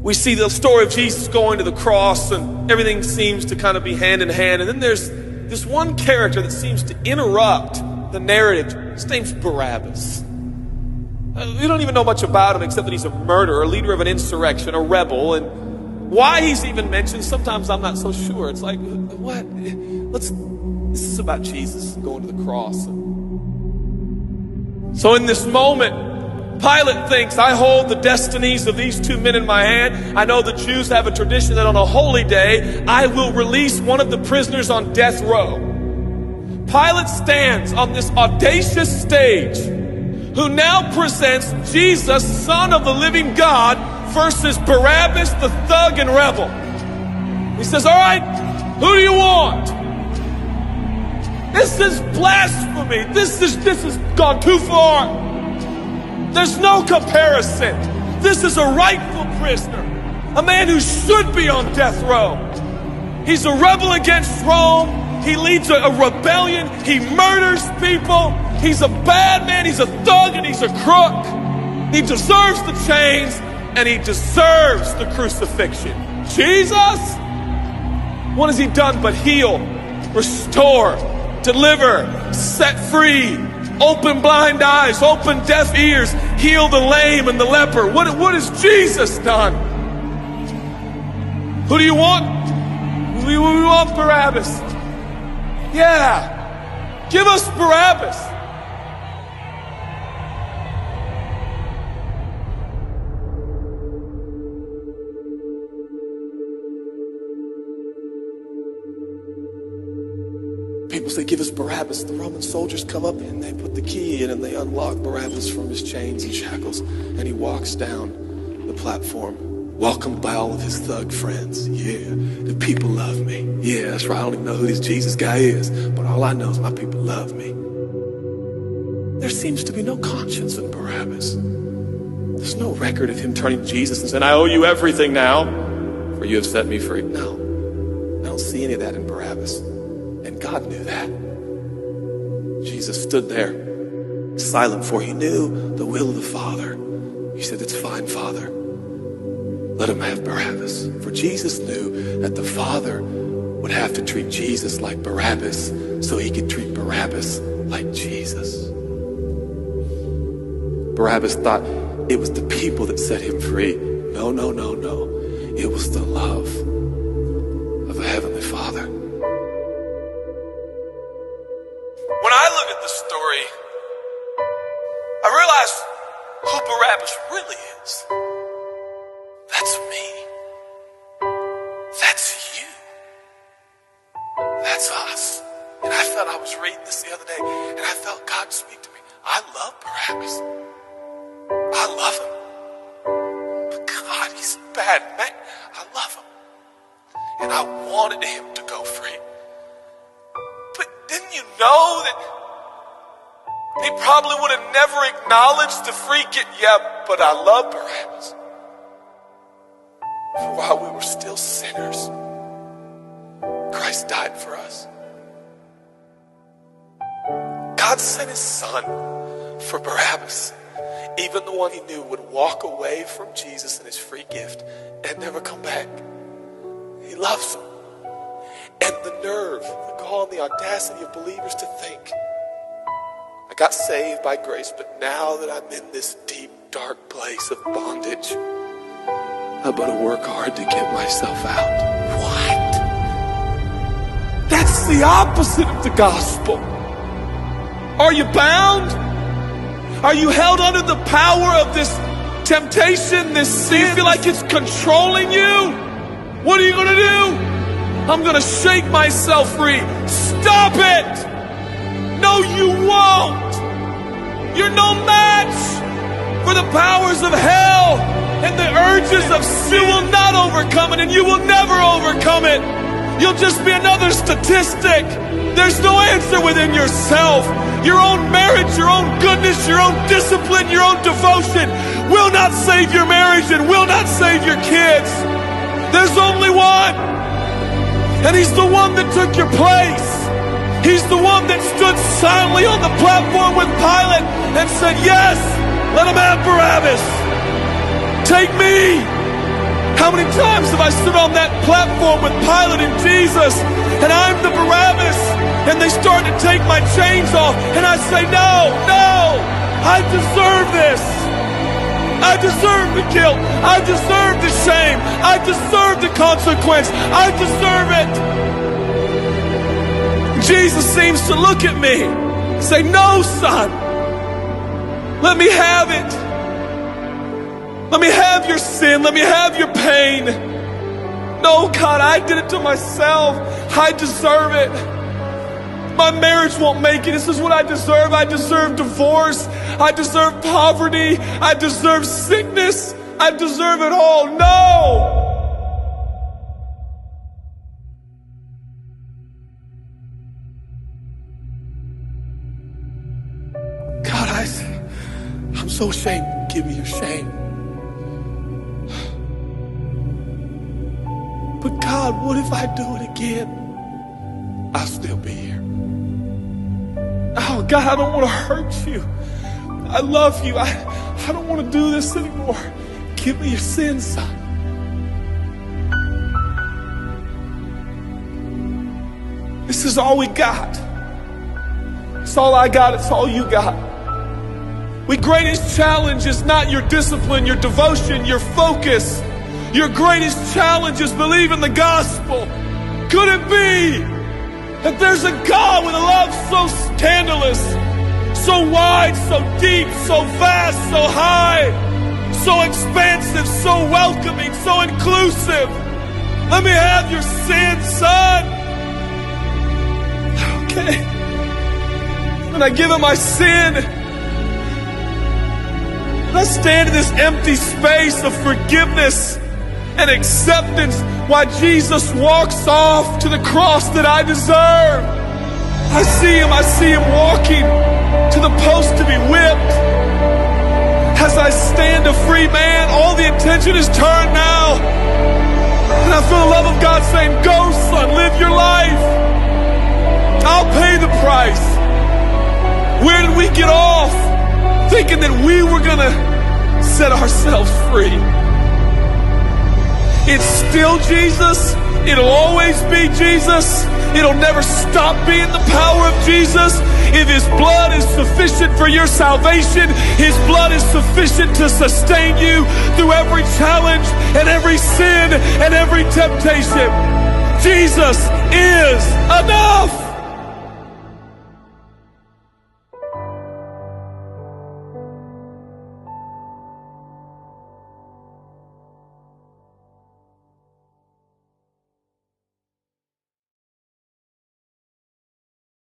We see the story of Jesus going to the cross, and everything seems to kind of be hand in hand. And then there's this one character that seems to interrupt the narrative. His name's Barabbas. We don't even know much about him except that he's a murderer, a leader of an insurrection, a rebel. And why he's even mentioned, sometimes I'm not so sure. It's like, what? This is about Jesus going to the cross. So in this moment, Pilate thinks, I hold the destinies of these two men in my hand. I know the Jews have a tradition that on a holy day, I will release one of the prisoners on death row. Pilate stands on this audacious stage, who now presents Jesus, Son of the living God, versus Barabbas, the thug and rebel. He says, all right, who do you want? This is blasphemy. This has gone too far. There's no comparison. This is a rightful prisoner, a man who should be on death row. He's a rebel against Rome. He leads a rebellion. He murders people. He's a bad man. He's a thug and he's a crook. He deserves the chains and he deserves the crucifixion. Jesus? What has he done but heal, restore, deliver, set free, open blind eyes, open deaf ears, heal the lame and the leper? What has Jesus done? Who do you want? We want Barabbas. Yeah, give us Barabbas. People say, give us Barabbas. The Roman soldiers come up and they put the key in and they unlock Barabbas from his chains and shackles. And he walks down the platform, welcomed by all of his thug friends. Yeah, the people love me. Yeah, that's right. I don't even know who this Jesus guy is, but all I know is my people love me. There seems to be no conscience in Barabbas. There's no record of him turning to Jesus and saying, I owe you everything now, for you have set me free. No, I don't see any of that in Barabbas. And God knew that. Jesus stood there, silent, for he knew the will of the Father. He said, it's fine, Father. Let him have Barabbas. For Jesus knew that the Father would have to treat Jesus like Barabbas so he could treat Barabbas like Jesus. Barabbas thought it was the people that set him free. No, no, no, no. It was the love of a heavenly Father. When I look at the story, I realize who Barabbas really is. That's me. That's you. That's us. And I was reading this the other day, and I felt God speak to me. I love Barabbas. I love him. But God, he's a bad man. I love him. And I wanted him to go free. But didn't you know that he probably would have never acknowledged the free gift? Yeah, but I love Barabbas. For while we were still sinners, Christ died for us. God sent his son for Barabbas, even the one he knew would walk away from Jesus and his free gift and never come back. He loves him. And the nerve, the gall, and the audacity of believers to think, I got saved by grace, but now that I'm in this deep, dark place of bondage, I better work hard to get myself out. What? That's the opposite of the gospel. Are you bound? Are you held under the power of this temptation, this sin? You feel like it's controlling you? What are you going to do? I'm going to shake myself free. Stop it! No, you won't. You're no match for the powers of hell and the urges of sin. You will not overcome it, and you will never overcome it. You'll just be another statistic. There's no answer within yourself. Your own marriage, your own goodness, your own discipline, your own devotion will not save your marriage and will not save your kids. There's only one. And he's the one that took your place. He's the one that stood silently on the platform with Pilate and said, yes, let him have Barabbas. Take me. How How many times have I stood on that platform with Pilate and Jesus, and I'm the Barabbas, and they start to take my chains off, and I say, no, I deserve this. I deserve the guilt. I deserve the shame. I deserve the consequence. I deserve it. Jesus seems to look at me and say, no, son, let me have it. Let me have your sin. Let me have your pain. No, God, I did it to myself. I deserve it. My marriage won't make it. This is what I deserve. I deserve divorce. I deserve poverty. I deserve sickness. I deserve it all. No! God, I'm so ashamed. Give me your shame. But God, what if I do it again? I'll still be here. Oh, God, I don't want to hurt you. I love you. I don't want to do this anymore. Give me your sins, son. This is all we got. It's all I got. It's all you got. The greatest challenge is not your discipline, your devotion, your focus. Your greatest challenge is believing the gospel. Could it be that there's a God with a love so scandalous, so wide, so deep, so vast, so high, so expansive, so welcoming, so inclusive? Let me have your sin, son. Okay. And I give him my sin. And I stand in this empty space of forgiveness and acceptance while Jesus walks off to the cross that I deserve. I see him walking to the post to be whipped. As I stand a free man, all the attention is turned now. And I feel the love of God saying, go, son, live your life. I'll pay the price. Where did we get off? Thinking that we were gonna set ourselves free. It's still Jesus. It'll always be Jesus. It'll never stop being the power of Jesus. If his blood is sufficient for your salvation, his blood is sufficient to sustain you through every challenge and every sin and every temptation. Jesus is enough.